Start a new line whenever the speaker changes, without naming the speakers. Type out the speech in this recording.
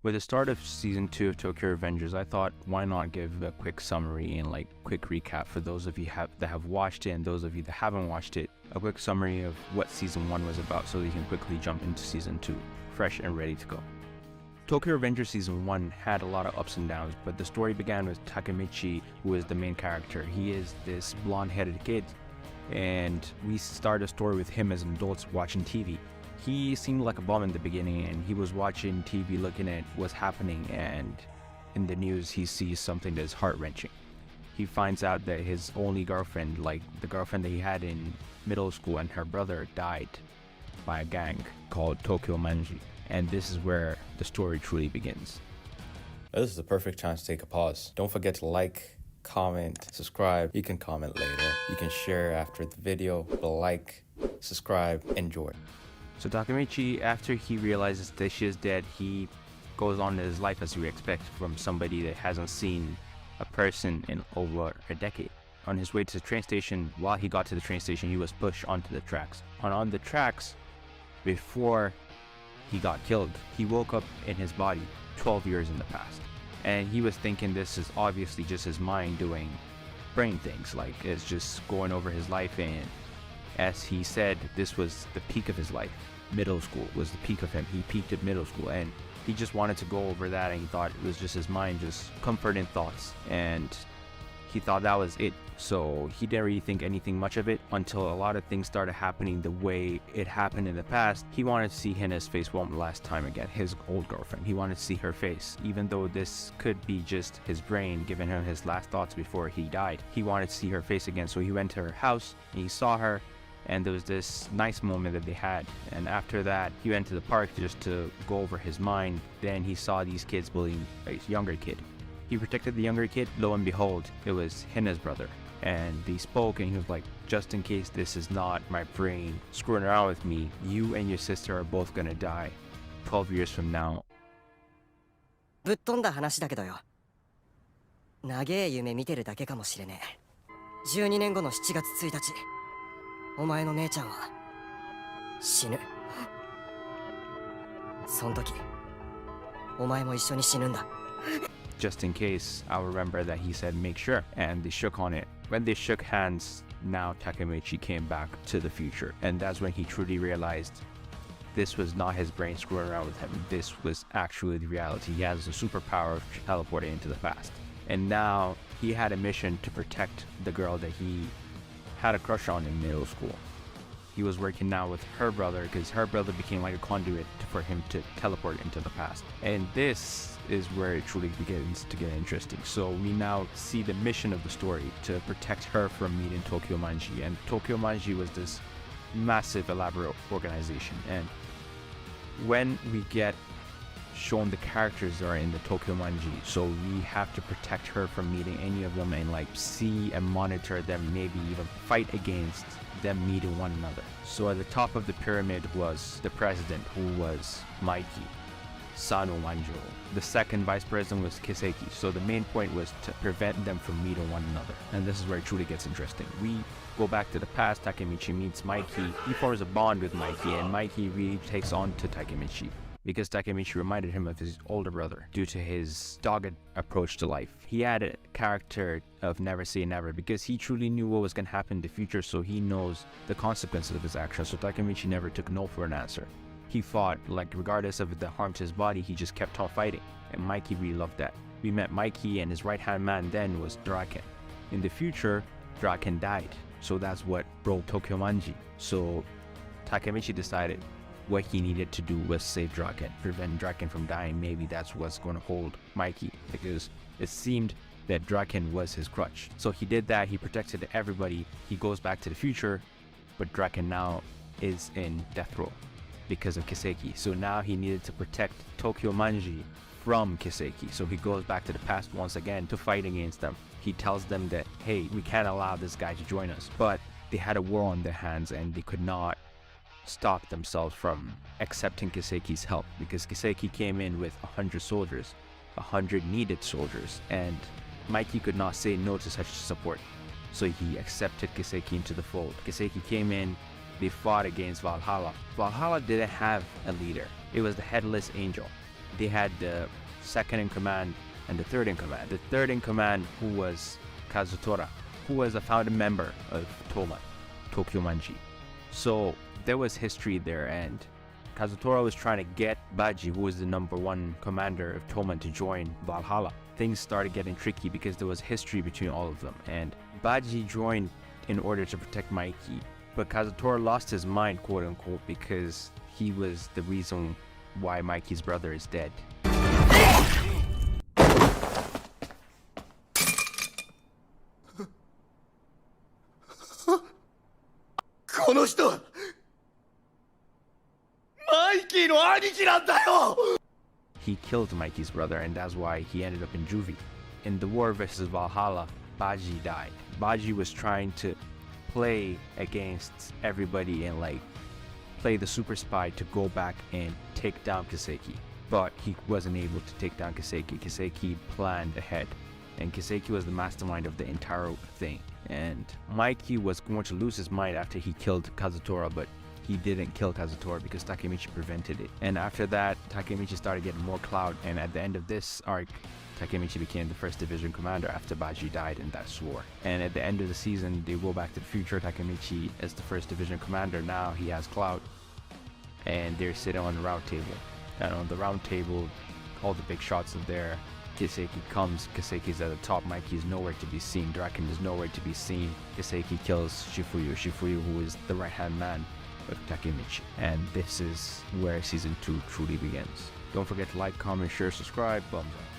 With the start of season 2 of Tokyo Revengers, I thought why not give a quick summary and quick recap for those of you that have watched it and those of you that haven't watched it, a quick summary of what season 1 was about so you can quickly jump into season 2, fresh and ready to go. Tokyo Revengers season 1 had a lot of ups and downs, but the story began with Takemichi, who is the main character. He is this blonde-headed kid, and we start a story with him as an adult watching TV. He seemed like a bum in the beginning, and he was watching TV looking at what's happening, and in the news he sees something that is heart-wrenching. He finds out that his only girlfriend, the girlfriend that he had in middle school, and her brother died by a gang called Takemichi, and this is where the story truly begins.
This is the perfect time to take a pause. Don't forget to like, comment, subscribe. You can comment later. You can share after the video, but like, subscribe, enjoy.
So Takemichi, after he realizes that she is dead, he goes on his life as you expect from somebody that hasn't seen a person in over a decade. On his way to the train station, while he got to the train station, he was pushed onto the tracks. On the tracks, before he got killed, he woke up in his body 12 years in the past. And he was thinking this is obviously just his mind doing brain things, it's just going over his life, and as he said, this was the peak of his life. Middle school was the peak of him. He peaked at middle school, and he just wanted to go over that, and he thought it was just his mind just comforting thoughts, and he thought that was it. So he didn't really think anything much of it until a lot of things started happening the way it happened in the past. He wanted to see Hina's face one last time again, his old girlfriend. He wanted to see her face, even though this could be just his brain giving him his last thoughts before he died. He wanted to see her face again, so he went to her house and he saw her, and there was this nice moment that they had. And after that, he went to the park just to go over his mind. Then he saw these kids bullying a younger kid. He protected the younger kid. Lo and behold, it was Hina's brother. And they spoke, and he was like, just in case this is not my brain screwing around with me, you and your sister are both gonna die 12 years from now.
ぶっ飛んだ話だけどよ。長え夢見てるだけかもしれねえ。12年後の7月1日、お前の姉ちゃんは死ぬ。その時、お前も一緒に死ぬんだ。
Just in case, I'll remember that he said make sure, and they shook on it. When they shook hands, now Takemichi came back to the future, and that's when he truly realized this was not his brain screwing around with him. This was actually the reality. He has a superpower of teleporting into the past. And now he had a mission to protect the girl that he had a crush on in middle school. He was working now with her brother because her brother became like a conduit for him to teleport into the past. And this is where it truly begins to get interesting. So we now see the mission of the story to protect her from meeting Takemichi. And Takemichi was this massive, elaborate organization. And when we get shown the characters that are in the Takemichi, so we have to protect her from meeting any of them and see and monitor them, maybe even fight against them meeting one another. So at the top of the pyramid was the president, who was Mikey, Sano Manjo. The second vice president was Kisaki. So the main point was to prevent them from meeting one another. And this is where it truly gets interesting. We go back to the past. Takemichi meets Mikey. He forms a bond with Mikey, and Mikey really takes on to Takemichi, because Takemichi reminded him of his older brother due to his dogged approach to life. He had a character of never say never, because he truly knew what was going to happen in the future, so he knows the consequences of his actions. So Takemichi never took no for an answer. He fought, regardless of the harm to his body, he just kept on fighting, and Mikey really loved that. We met Mikey, and his right-hand man then was Draken. In the future, Draken died, so that's what broke Takemichi. So Takemichi decided what he needed to do was save Draken, prevent Draken from dying. Maybe that's what's going to hold Mikey, because it seemed that Draken was his crutch. So he did that. He protected everybody. He goes back to the future, but Draken now is in death row because of Kisaki. So now he needed to protect Takemichi from Kisaki. So he goes back to the past once again to fight against them. He tells them that, hey, we can't allow this guy to join us. But they had a war on their hands, and they could not stop themselves from accepting Kisaki's help, because Kisaki came in with 100 soldiers, 100 needed soldiers, and Mikey could not say no to such support. So he accepted Kisaki into the fold. Kisaki came in, they fought against Valhalla. Valhalla didn't have a leader. It was the headless angel. they had the second in command and the third in command. The third in command, who was Kazutora, who was a founding member of Toman, Tokyo Manji. So there was history there, and Kazutora was trying to get Baji, who was the number one commander of Toman, to join Valhalla. Things started getting tricky because there was history between all of them, and Baji joined in order to protect Mikey. But Kazutora lost his mind, quote unquote, because he was the reason why Mikey's brother is dead.
この人はマイキーの兄貴なんだよ
He killed Mikey's brother, and that's why he ended up in juvie. In the war versus Valhalla, Baji died. Baji was trying to play against everybody and like play the super spy to go back and take down Kisaki. But he wasn't able to take down Kisaki. Kisaki planned ahead, and Kisaki was the mastermind of the entire thing. And Mikey was going to lose his mind after he killed Kazutora, but he didn't kill Kazutora because Takemichi prevented it. And after that, Takemichi started getting more clout, and at the end of this arc, Takemichi became the first division commander after Baji died in that war. And at the end of the season, they go back to the future. Takemichi is the first division commander. Now he has clout, and they're sitting on the round table. And on the round table, all the big shots are there. Kisaki comes, Kisaki's at the top, Mikey is nowhere to be seen, Draken is nowhere to be seen. Kisaki kills Shifuyu, who is the right-hand man of Takemichi. And this is where season 2 truly begins. Don't forget to like, comment, share, subscribe, thumbs up.